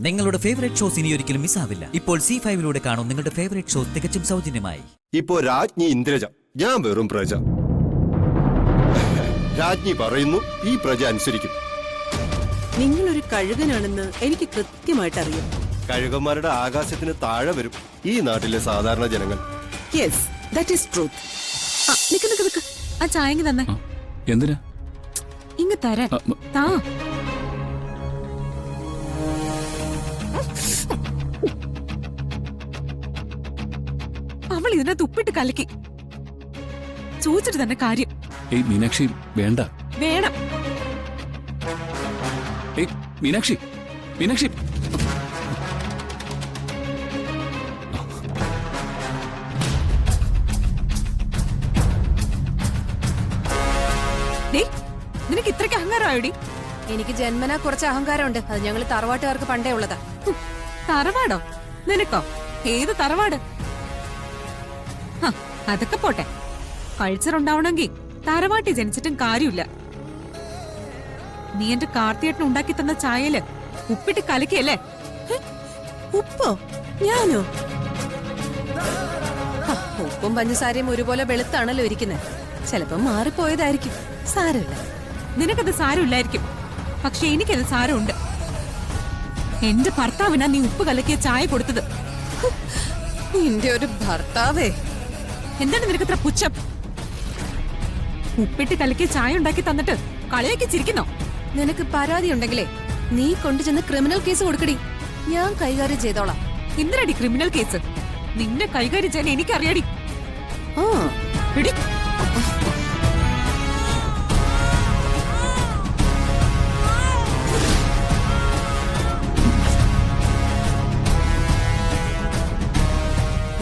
നിങ്ങളുടെ favourite shows ഇനി ഒരിക്കലും മിസ്സാവില്ല. ഇപ്പോൾ C5 കാണും നിങ്ങളുടെ ഫേവറേറ്റ് ഷോസ് തികച്ചും സൗജന്യമായി. ഇപ്പോ രാജ്ഞി ഇന്ദ്രജ, ഞാൻ വെറും പ്രജ. രാജ്ഞി പറയുന്നു, ഈ പ്രജ അനുസരിക്കും. നിങ്ങളൊരു കഴുകനാണെന്ന് എനിക്ക് കൃത്യമായിട്ട് അറിയാം. കഴുകന്മാരുടെ ആകാശത്തിന് താഴെ വരും ഈ നാട്ടിലെ സാധാരണ ജനങ്ങൾ. Yes, that is truth. നിക്ക് ആ ചായ തന്നെ. എന്തിനാ ഇങ്ങ് തരാൻ? താ. അവൾ ഇതിനകത്ത് ഉപ്പിട്ട് കലക്കി. ചോദിച്ചിട്ട് തന്നെ കാര്യം. ഏയ് മീനാക്ഷി, വേണ്ട. വേണം. ഏയ് മീനാക്ഷി, മീനാക്ഷി. നിനക്ക് ഇത്രയ്ക്ക് അഹങ്കാരമായോടി? എനിക്ക് ജന്മനാ കുറച്ച് അഹങ്കാരമുണ്ട്. അത് ഞങ്ങൾ തറവാട്ടുകാർക്ക് പണ്ടേ ഉള്ളതാ. തറവാടോ? നിനക്കോ? ഏത് തറവാട്? അതൊക്കെ പോട്ടെ, കൾച്ചർ ഉണ്ടാവണമെങ്കിൽ തറവാട്ടി ജനിച്ചിട്ടും കാര്യമില്ല. നീ എന്റെ കാർത്തിയേട്ടന് ഉണ്ടാക്കി തന്ന ചായയില് ഉപ്പിട്ട് കലക്കിയല്ലേ? ഉപ്പോ? ഞാനോ? ഉപ്പും പഞ്ചസാരയും ഒരുപോലെ വെളുത്താണല്ലോ ഇരിക്കുന്നത്. ചിലപ്പോ മാറിപ്പോയതായിരിക്കും. സാരമില്ല. നിനക്കത് സാരമില്ലായിരിക്കും, പക്ഷെ എനിക്കത് സാരമുണ്ട്. എന്റെ ഭർത്താവിനാ നീ ഉപ്പ് കലക്കിയ ചായ കൊടുത്തത്. നിന്റെ ഒരു ഭർത്താവേ! എന്താണ് നിനക്കത്ര പുച്ഛം? ഉപ്പിട്ട് കലക്കിയ ചായ ഉണ്ടാക്കി തന്നിട്ട് കളിയാക്കി ചിരിക്കുന്നോ? നിനക്ക് പരാതി ഉണ്ടെങ്കിലേ നീ കൊണ്ടുചെന്ന് ക്രിമിനൽ കേസ് കൊടുക്കടി. ഞാൻ കൈകാര്യം ചെയ്തോളാം. എന്തിനടി ക്രിമിനൽ കേസ്? നിന്നെ കൈകാര്യം ചെയ്യാൻ എനിക്കറിയാടി. എടി,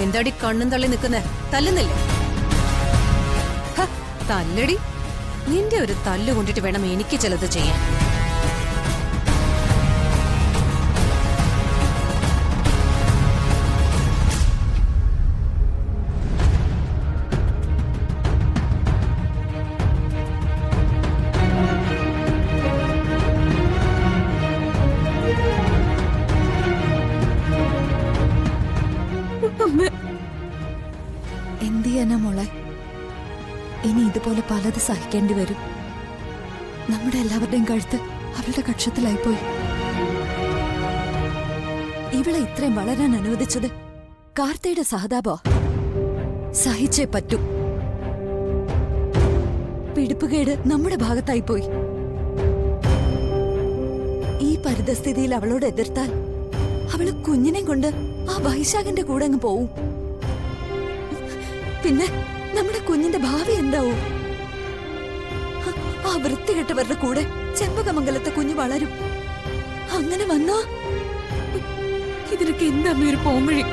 എന്താടി കണ്ണും തള്ളി നിൽക്കുന്നേ? തല്ലുന്നില്ലേ? തല്ലടി. നിന്റെ ഒരു തല്ല് കൊണ്ടിട്ട് വേണം എനിക്ക് ചിലത് ചെയ്യാൻ. എന്ത് ചെയ്യാനാ മോളെ? ഇനി ഇതുപോലെ പലത് സഹിക്കേണ്ടി വരും. നമ്മുടെ എല്ലാവരുടെയും കഴുത്ത് അവളുടെ കക്ഷത്തിലായിപ്പോയി. ഇവളെ ഇത്രയും വളരാൻ അനുവദിച്ചത് കാർത്തിയുടെ സഹതാപോ? സഹിച്ചേ പറ്റൂ. പിടിപ്പുകേട് നമ്മുടെ ഭാഗത്തായിപ്പോയി. ഈ പരിതസ്ഥിതിയിൽ അവളോട് എതിർത്താൽ അവള് കുഞ്ഞിനെ കൊണ്ട് ആ വൈശാഖന്റെ കൂടെ അങ്ങ് പോവും. പിന്നെ നമ്മുടെ കുഞ്ഞിന്റെ ഭാവി എന്താവും? ആ വൃത്തികെട്ടവരുടെ കൂടെ ചെമ്പകമംഗലത്തെ കുഞ്ഞ് വളരും. അങ്ങനെ വന്നാ ഇതിനൊക്കെ എന്താ ഒരു പോംവഴി?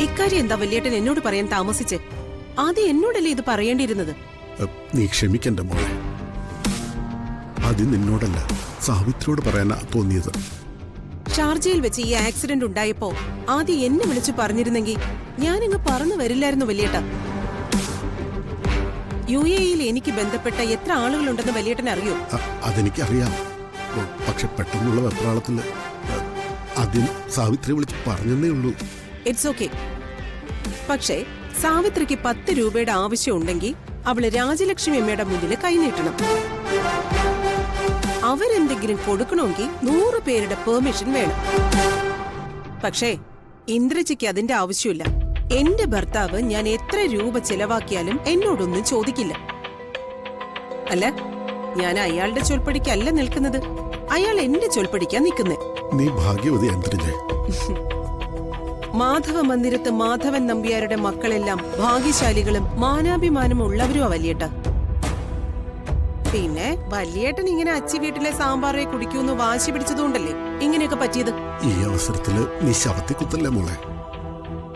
ഇക്കാര്യം എന്താ വല്യേട്ടൻ എന്നോട് പറയാൻ താമസിച്ചേ? ആദ്യം എന്നോടല്ലേ ഇത് പറയേണ്ടിയിരുന്നത്? നീ ക്ഷമിക്കണ്ട മോളെ. ആദ്യം നിന്നോടല്ല, സാവിത്രിയോട് പറയാനാ തോന്നിയത്. ഷാർജയിൽ വെച്ച് ഈ ആക്സിഡന്റ് ഉണ്ടായപ്പോ ആദ്യം എന്നെ വിളിച്ചു പറഞ്ഞിരുന്നെങ്കിൽ ഞാനിങ്ങ് പറന്നു വരില്ലായിരുന്നു വല്യേട്ട. UAE-യിൽ എനിക്ക് ബന്ധപ്പെട്ട എത്ര ആളുകളുണ്ടെന്ന് വല്യേട്ടൻ അറിയോ? അതെനിക്കറിയാം. പക്ഷെ പെട്ടെന്നുള്ള വെപ്രാളത്തില് ആദ്യം സാവിത്രി വിളിച്ച് പറഞ്ഞതേ ഉള്ളൂ. It's okay. പക്ഷേ സാവിത്രിക്ക് 10 രൂപയുടെ ആവശ്യം ഉണ്ടെങ്കിൽ അവള് രാജലക്ഷ്മി അമ്മയുടെ മുന്നിൽ കൈനീട്ടണം. അവരെന്തെങ്കിലും കൊടുക്കണമെങ്കിൽ 100 പേരുടെ പെർമിഷൻ വേണം. പക്ഷേ ഇന്ദ്രജിക്ക് അതിന്റെ ആവശ്യമില്ല. എന്റെ ഭർത്താവ് ഞാൻ എത്ര രൂപ ചെലവാക്കിയാലും എന്നോടൊന്നും ചോദിക്കില്ല. അല്ല, ഞാൻ അയാളുടെ ചൊൽപ്പടിക്കല്ല നിൽക്കുന്നത്, അയാൾ എന്റെ ചൊൽപ്പടിക്കാ നിൽക്കുന്നേ. നീ ഭാഗ്യവതി ഇന്ദ്രജേ. മാധവ മന്ദിരത്ത് മാധവൻ നമ്പ്യാരുടെ മക്കളെല്ലാം ഭാഗ്യശാലികളും മാനാഭിമാനം ഉള്ളവരുമാ വല്യേട്ട. പിന്നെ വല്യേട്ടൻ ഇങ്ങനെ അച്ചി വീട്ടിലെ സാമ്പാറെ കുടിക്കൂന്ന് വാശി പിടിച്ചതുകൊണ്ടല്ലേ ഇങ്ങനെയൊക്കെ പറ്റിയത്. ഈ അവസരത്തില് നീ ശവത്തി കുത്തല്ലേ മോളെ.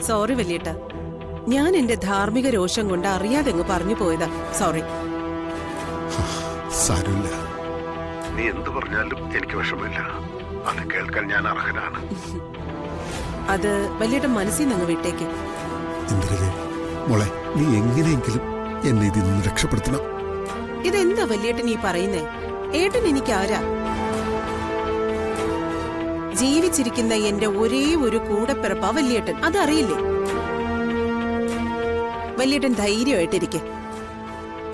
സോറി വല്യേട്ട, ഞാൻ എന്റെ ധാർമ്മിക രോഷം കൊണ്ട് അറിയാതെ അങ്ങ് പറഞ്ഞു പോയതാ. സോറി. സാരമില്ല. നീ എന്ത് പറഞ്ഞാലും എനിക്ക് വിഷമില്ല. അത് കേൾക്കാൻ ഞാൻ അർഹനാണ്. അത് വല്യേട്ടൻ മനസ്സിൽ നിന്ന് വിട്ടേക്ക്. ഇന്ദ്രജേ മോളെ, നീ എങ്ങനെയെങ്കിലും എന്നെ ഇതിൽ നിന്ന് രക്ഷപ്പെടുത്തണം. ഇതെന്താ വല്യേട്ടൻ ഈ പറയുന്നേ? ഏട്ടൻ എനിക്ക് ആരാ? ജീവിച്ചിരിക്കുന്ന എന്റെ ഒരേ ഒരു കൂടപ്പിറപ്പാ വല്യേട്ടൻ, അതറിയില്ലേ? വല്യേട്ടൻ ധൈര്യമായിട്ടിരിക്കെ.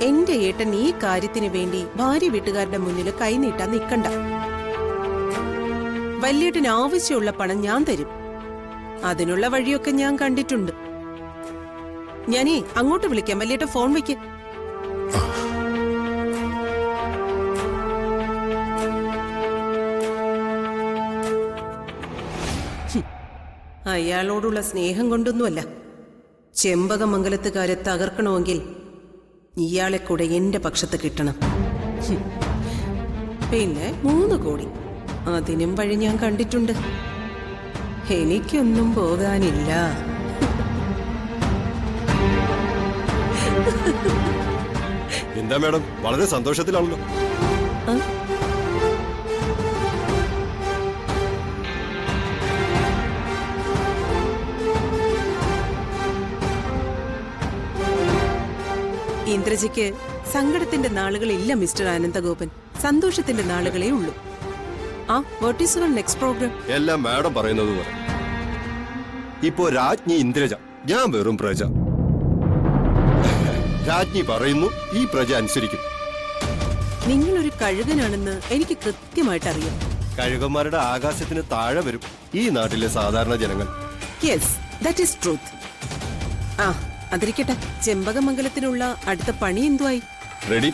എന്റെ ഏട്ടൻ ഈ കാര്യത്തിന് വേണ്ടി ഭാര്യ വീട്ടുകാരുടെ മുന്നിൽ കൈനീട്ടാൻ നിൽക്കണ്ട. വല്യേട്ടന് ആവശ്യമുള്ള പണം ഞാൻ തരും. അതിനുള്ള വഴിയൊക്കെ ഞാൻ കണ്ടിട്ടുണ്ട്. ഞാനേ അങ്ങോട്ട് വിളിക്കാം. വല്യേട്ടൻ ഫോൺ വയ്ക്ക്. അയാളോടുള്ള സ്നേഹം കൊണ്ടൊന്നുമല്ല. ചെമ്പകമംഗലത്തുകാരെ തകർക്കണമെങ്കിൽ ഇയാളെ കൂടെ എന്റെ പക്ഷത്ത് കിട്ടണം. പിന്നെ 3 കോടി, അതിനും വഴി ഞാൻ കണ്ടിട്ടുണ്ട്. എനിക്കൊന്നും പോകാനില്ല. എന്താ മാഡം, വളരെ സന്തോഷത്തിലാണല്ലോ. ഇന്ദ്രജിക്ക് സങ്കടത്തിന്റെ നാളുകളില്ല മിസ്റ്റർ ആനന്ദഗോപൻ. സന്തോഷത്തിന്റെ നാളുകളേ ഉള്ളൂ. What is your next programme? എല്ലാം മാഡം പറയുന്നത് പോലെ. ഇപ്പോ രാജ്ഞി ഇന്ദ്രജ, ഞാൻ വെറും പ്രജ. രാജ്ഞി പറയുന്നു, ഈ പ്രജ അനുസരിക്കും. നിങ്ങളൊരു കഴുകനാണെന്ന് എനിക്ക് കൃത്യമായിട്ട് അറിയാം. കഴുകന്മാരുടെ ആകാശത്തിന് താഴെ വരും ഈ നാട്ടിലെ സാധാരണ ജനങ്ങൾ. Yes, that is truth. അതിരിക്കട്ടെ, ചെമ്പകമംഗലത്തിനുള്ള അടുത്ത പണി എന്തുവായി? റെഡി.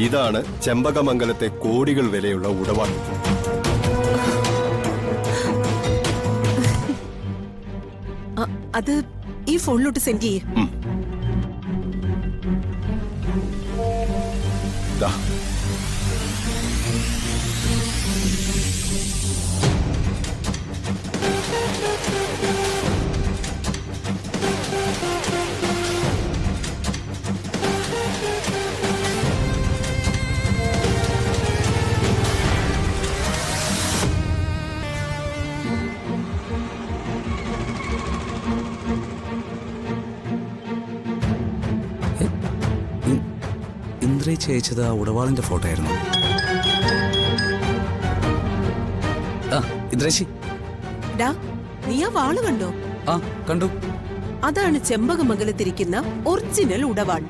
ഇതാണ് ചെമ്പകമംഗലത്തെ കോടികൾ വിലയുള്ള ഉടവാൾ. അത് ഈ ഫോണിലോട്ട് സെൻഡ് ചെയ്യേ. ഇന്ദ്രേച്ചി അയച്ചത് ആ ഉടവാളിന്റെ ഫോട്ടോ ആയിരുന്നു. ഇന്ദ്രേച്ചി, നീ ആ വാള് കണ്ടോ? കണ്ടു. അതാണ് ചെമ്പകമംഗലത്തിരിക്കുന്ന ഒറിജിനൽ ഉടവാൾ.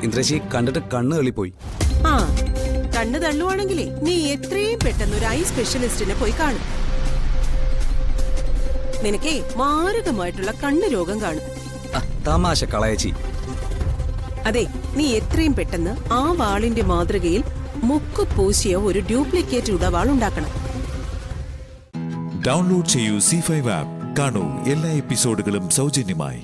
ഇന്ദ്രേച്ചി കണ്ടിട്ട് കണ്ണ് തള്ളിപ്പോയി. കണ്ണ് തള്ളുവാണെങ്കിലേ നീ എത്രയും പെട്ടെന്ന് ഒരു ഐ സ്പെഷ്യലിസ്റ്റിനെ പോയി കാണും. നിനക്കേ മാരകമായിട്ടുള്ള കണ്ണ് രോഗം കാണും. തമാശ കളയച്ചി. അതെ, നീ എത്രയും പെട്ടെന്ന് ആ വാളിന്റെ മാതൃകയിൽ മുക്ക് പൂശിയ ഒരു ഡ്യൂപ്ലിക്കേറ്റ് ഉടവാൾ ഉണ്ടാക്കണം. ഡൗൺലോഡ് ചെയ്യൂ C5 ആപ്പ്. കാണൂ എല്ലാ എപ്പിസോഡുകളും സൗജന്യമായി.